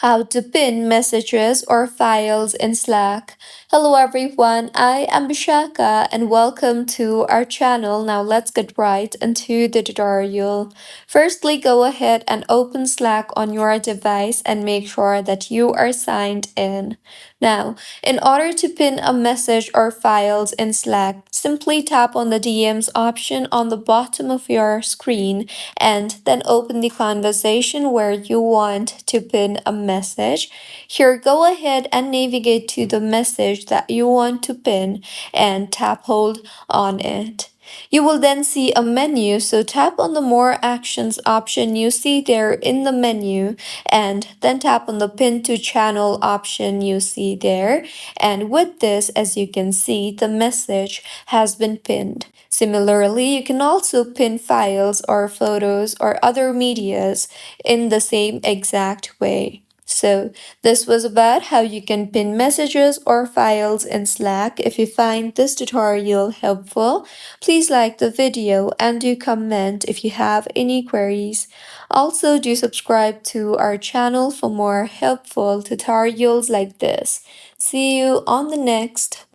How to pin messages or files in Slack. Hello everyone, I am Bishaka and welcome to our channel. Now let's get right into the tutorial. Firstly, go ahead and open Slack on your device and make sure that you are signed in. Now, in order to pin a message or files in Slack, simply tap on the DMs option on the bottom of your screen and then open the conversation where you want to pin a message. Here, go ahead and navigate to the message that you want to pin and tap hold on it. You will then see a menu, so tap on the More Actions option you see there in the menu, and then tap on the Pin to Channel option you see there. And with this, as you can see, the message has been pinned. Similarly, you can also pin files or photos or other medias in the same exact way. So this was about how you can pin messages or files in Slack. If you find this tutorial helpful, please like the video and do comment if you have any queries. Also, do subscribe to our channel for more helpful tutorials like this. See you on the next